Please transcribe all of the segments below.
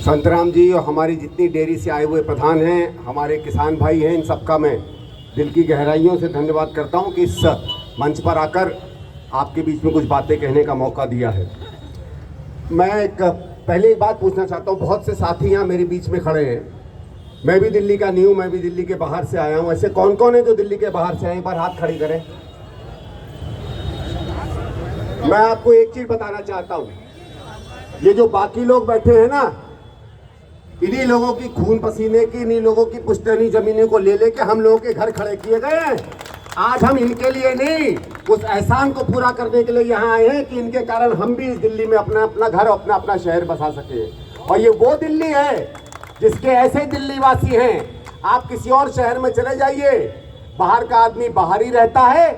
संतराम जी और हमारी जितनी डेयरी से आए हुए प्रधान हैं, हमारे किसान भाई हैं, इन सबका मैं दिल की गहराइयों से धन्यवाद करता हूं कि इस मंच पर आकर आपके बीच में कुछ बातें कहने का मौका दिया है। मैं एक पहले एक बात पूछना चाहता हूं, बहुत से साथी यहाँ मेरे बीच में खड़े हैं। मैं भी दिल्ली का नहीं हूँ, मैं भी दिल्ली के बाहर से आया हूँ। ऐसे कौन कौन है जो दिल्ली के बाहर से आए? एक बार हाथ खड़ी करें। मैं आपको एक चीज़ बताना चाहता हूँ, ये जो बाकी लोग बैठे हैं ना, इन्हीं लोगों की खून पसीने की, इन्हीं लोगों की पुश्तैनी जमीनों को ले लेके हम लोगों के घर खड़े किए गए हैं। आज हम इनके लिए नहीं, उस एहसान को पूरा करने के लिए यहाँ आए हैं कि इनके कारण हम भी इस दिल्ली में अपना अपना घर, अपना अपना शहर बसा सके। और ये वो दिल्ली है जिसके ऐसे दिल्ली वासी हैं, आप किसी और शहर में चले जाइए, बाहर का आदमी बाहर ही रहता है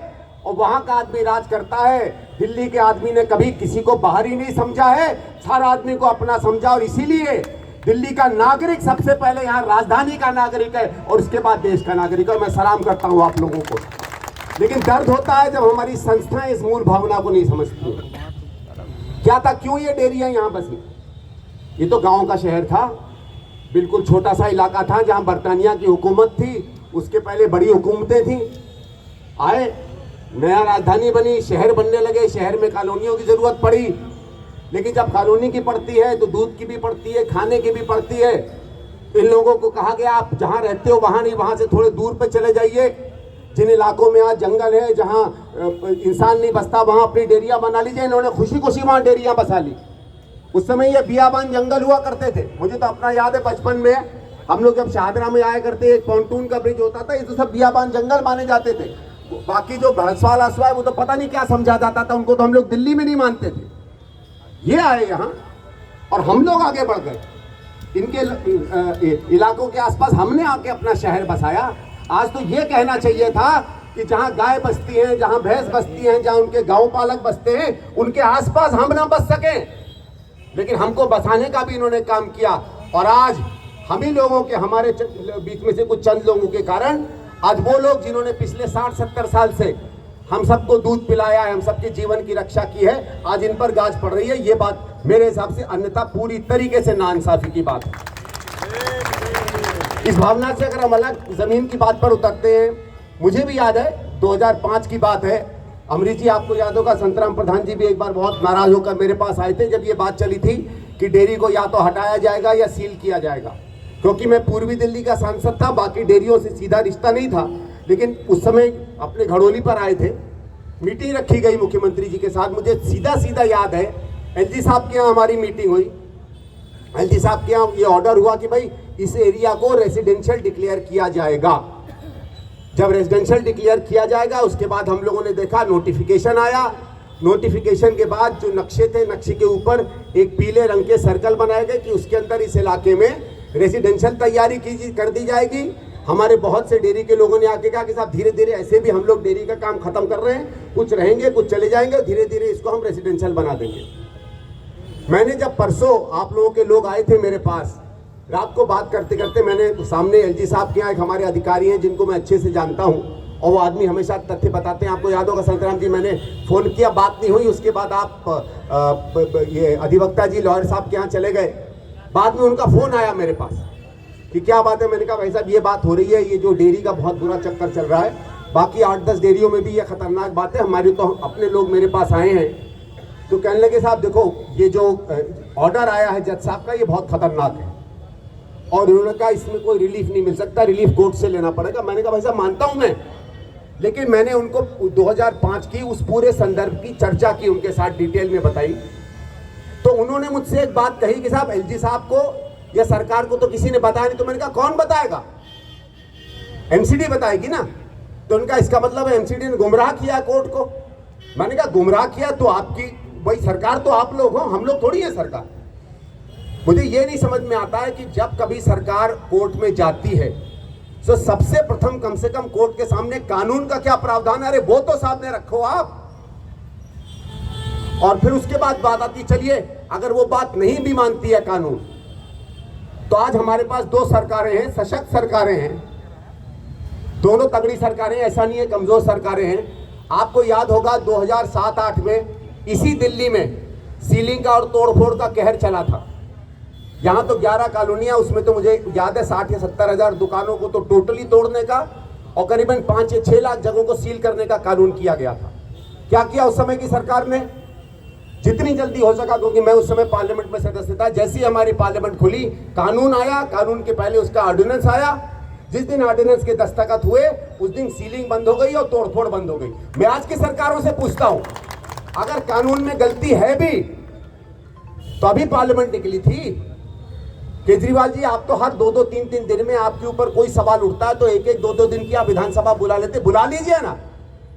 और वहाँ का आदमी राज करता है। दिल्ली के आदमी ने कभी किसी को बाहर ही नहीं समझा है, हर आदमी को अपना समझा। और इसीलिए दिल्ली का नागरिक सबसे पहले यहाँ राजधानी का नागरिक है और उसके बाद देश का नागरिक है। मैं सलाम करता हूँ आप लोगों को। लेकिन दर्द होता है जब हमारी संस्थाएं इस मूल भावना को नहीं समझती। क्या था, क्यों ये डेयरियां यहाँ बसी? ये तो गांव का शहर था, बिल्कुल छोटा सा इलाका था जहाँ बरतानिया की हुकूमत थी। उसके पहले बड़ी हुकूमतें थी, आए, नया राजधानी बनी, शहर बनने लगे, शहर में कॉलोनियों की जरूरत पड़ी। लेकिन जब कॉलोनी की पड़ती है तो दूध की भी पड़ती है, खाने की भी पड़ती है। इन लोगों को कहा गया आप जहाँ रहते हो वहाँ नहीं, वहाँ से थोड़े दूर पे चले जाइए। जिन इलाकों में आज जंगल है, जहाँ इंसान नहीं बसता, वहाँ अपनी डेयरियाँ बना लीजिए। इन्होंने खुशी खुशी वहाँ डेयरियाँ बसा ली। उस समय ये बियाबान जंगल हुआ करते थे। मुझे तो अपना याद है, बचपन में हम लोग जब शाहदरा में आया करते, एक पॉन्टून का ब्रिज होता था, ये तो सब बियाबान जंगल माने जाते थे। बाकी जो भैंसवाल असवा है वो तो पता नहीं क्या समझा जाता था उनको, तो हम लोग दिल्ली में नहीं मानते थे। ये आए यहाँ और हम लोग आगे बढ़ गए, इनके इलाकों के आसपास हमने आके अपना शहर बसाया। आज तो ये कहना चाहिए था कि जहाँ गाय बसती हैं, जहाँ भैंस बसती हैं, जहाँ उनके गांव पालक बसते हैं, उनके आसपास हम ना बस सकें। लेकिन हमको बसाने का भी इन्होंने काम किया। और आज हम ही लोगों के, हमारे बीच में से कुछ चंद लोगों के कारण आज वो लोग जिन्होंने पिछले 60-70 साल से हम सबको दूध पिलाया है, हम सबके जीवन की रक्षा की है, आज इन पर गाज पड़ रही है। ये बात मेरे हिसाब से अन्यथा पूरी तरीके से नाइंसाफी की बात है। इस भावना से अगर हम अलग जमीन की बात पर उतरते हैं, मुझे भी याद है 2005 की बात है। अमरीश जी आपको याद होगा, संतराम प्रधान जी भी एक बार बहुत नाराज होकर मेरे पास आए थे जब ये बात चली थी कि डेयरी को या तो हटाया जाएगा या सील किया जाएगा। क्योंकि मैं पूर्वी दिल्ली का सांसद था, बाकी डेयरियों से सीधा रिश्ता नहीं था। लेकिन उस समय अपने घड़ोली पर आए थे, मीटिंग रखी गई मुख्यमंत्री जी के साथ। मुझे सीधा सीधा याद है, एलजी साहब के यहाँ हमारी मीटिंग हुई। एलजी साहब के यहाँ ये ऑर्डर हुआ कि भाई इस एरिया को रेसिडेंशियल डिक्लेयर किया जाएगा। जब रेसिडेंशियल डिक्लेयर किया जाएगा, उसके बाद हम लोगों ने देखा नोटिफिकेशन आया। नोटिफिकेशन के बाद जो नक्शे थे, नक्शे के ऊपर एक पीले रंग के सर्कल बनाए गए कि उसके अंदर इस इलाके में रेसिडेंशियल तैयारी कर दी जाएगी। हमारे बहुत से डेयरी के लोगों ने आके कहा कि साहब धीरे धीरे ऐसे भी हम लोग डेयरी का काम खत्म कर रहे हैं, कुछ रहेंगे कुछ चले जाएंगे, धीरे धीरे इसको हम रेसिडेंशियल बना देंगे। मैंने जब परसों आप लोगों के लोग आए थे मेरे पास, रात को बात करते करते मैंने सामने एलजी साहब के यहाँ एक हमारे अधिकारी हैं जिनको मैं अच्छे से जानता हूँ और वो आदमी हमेशा तथ्य बताते हैं। आपको याद होगा संतराम जी, मैंने फ़ोन किया, बात नहीं हुई। उसके बाद आप ये अधिवक्ता जी लॉयर साहब के यहाँ चले गए। बाद में उनका फ़ोन आया मेरे पास कि क्या बात है। मैंने कहा भाई साहब ये बात हो रही है, ये जो डेयरी का बहुत बुरा चक्कर चल रहा है, बाकी 8-10 डेयरियों में भी ये खतरनाक बात है। हमारे तो अपने लोग मेरे पास आए हैं, तो कहने लगे साहब देखो ये जो ऑर्डर आया है जज साहब का, ये बहुत खतरनाक है और उन्होंने कहा इसमें कोई रिलीफ नहीं मिल सकता, रिलीफ कोर्ट से लेना पड़ेगा। मैंने कहा भाई साहब मानता हूँ मैं, लेकिन मैंने उनको 2005 की उस पूरे संदर्भ की चर्चा की, उनके साथ डिटेल में बताई। तो उन्होंने मुझसे एक बात कही कि साहब एलजी साहब को या सरकार को तो किसी ने बताया नहीं। तो मैंने कहा कौन बताएगा? एमसीडी बताएगी ना। तो उनका इसका मतलब है एमसीडी ने गुमराह किया कोर्ट को। मैंने कहा गुमराह किया तो आपकी, भाई सरकार तो आप लोग हो, हम लोग थोड़ी है सरकार। मुझे ये नहीं समझ में आता है कि जब कभी सरकार कोर्ट में जाती है तो सबसे प्रथम कम से कम कोर्ट के सामने कानून का क्या प्रावधान है, अरे वो तो सामने रखो आप। और फिर उसके बाद बात आती, चलिए अगर वो बात नहीं भी मानती है कानून, तो आज हमारे पास 2 सरकारें हैं, सशक्त सरकारें हैं, दोनों तगड़ी सरकारें, ऐसा नहीं है कमजोर सरकारें हैं। आपको याद होगा 2007-8 में इसी दिल्ली में सीलिंग का और तोड़फोड़ का कहर चला था। यहाँ तो 11 कॉलोनियां, उसमें तो मुझे याद है 60 या 70 हजार दुकानों को तो टोटली तोड़ने का और करीबन 5 या 6 लाख जगहों को सील करने का कानून किया गया था। क्या किया उस समय की सरकार ने? जितनी जल्दी हो सका, क्योंकि मैं उस समय पार्लियामेंट में सदस्य था, जैसी हमारी पार्लियामेंट खुली कानून आया, कानून के पहले उसका ऑर्डिनेंस आया। जिस दिन ऑर्डिनेंस के दस्तखत हुए उस दिन सीलिंग बंद हो गई और तोड़फोड़ बंद हो गई। मैं आज की सरकारों से पूछता हूं, अगर कानून में गलती है भी तो अभी पार्लियामेंट निकली थी। केजरीवाल जी, आप तो हर 2-2, 3-3 दिन में आपके ऊपर कोई सवाल उठता है तो 1-1, 2-2 दिन की आप विधानसभा बुला लेते। बुला लीजिए ना,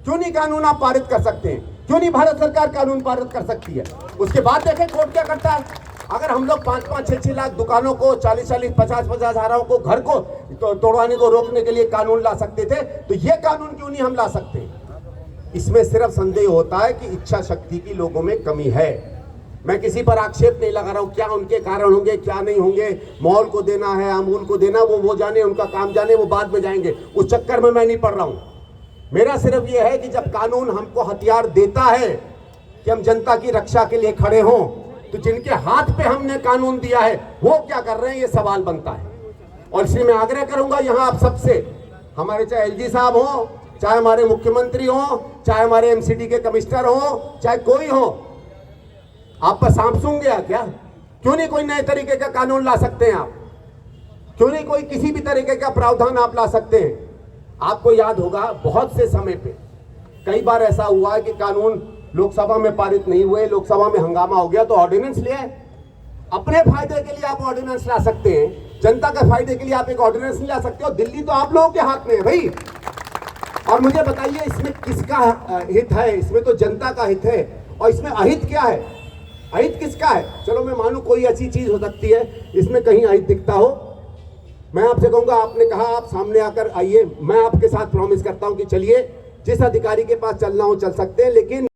क्यों नहीं कानून आप पारित कर सकते हैं? क्यों नहीं भारत सरकार कानून पारित कर सकती है? उसके बाद देखें कोर्ट क्या करता है। अगर हम लोग 5-5, 6-6 लाख दुकानों को, 40-40, 50-50 हजारों को घर को तोड़वाने को रोकने के लिए कानून ला सकते थे, तो ये कानून क्यों नहीं हम ला सकते? इसमें सिर्फ संदेह होता है कि इच्छा शक्ति की लोगों में कमी है। मैं किसी पर आक्षेप नहीं लगा रहा हूं, क्या उनके कारण होंगे क्या नहीं होंगे, मॉल को देना है, अमूल को देना, वो जाने, उनका काम जाने, वो बाद में जाएंगे, उस चक्कर में मैं नहीं पड़ रहा हूं। मेरा सिर्फ ये है कि जब कानून हमको हथियार देता है कि हम जनता की रक्षा के लिए खड़े हों, तो जिनके हाथ पे हमने कानून दिया है वो क्या कर रहे हैं, ये सवाल बनता है। और इसलिए मैं आग्रह करूंगा यहां आप सबसे, हमारे चाहे एलजी साहब हो, चाहे हमारे मुख्यमंत्री हो, चाहे हमारे एमसीडी के कमिश्नर हो, चाहे कोई हो, आप पर सांप सूंघ गया क्या? क्यों नहीं कोई नए तरीके का कानून ला सकते हैं आप? क्यों नहीं कोई किसी भी तरीके का प्रावधान आप ला सकते हैं? आपको याद होगा बहुत से समय पे कई बार ऐसा हुआ है कि कानून लोकसभा में पारित नहीं हुए, लोकसभा में हंगामा हो गया तो ऑर्डिनेंस ले आए। अपने फायदे के लिए आप ऑर्डिनेंस ला सकते हैं, जनता के फायदे के लिए आप एक ऑर्डिनेंस नहीं ला सकते हो। दिल्ली तो आप लोगों के हाथ में है भाई। और मुझे बताइए इसमें किसका हित है? इसमें तो जनता का हित है। और इसमें अहित क्या है? अहित किसका है? चलो मैं मानूं कोई अच्छी चीज हो सकती है, इसमें कहीं अहित दिखता हो, मैं आपसे कहूंगा, आपने कहा आप सामने आकर आइए, मैं आपके साथ प्रॉमिस करता हूं कि चलिए, जिस अधिकारी के पास चलना हो चल सकते हैं, लेकिन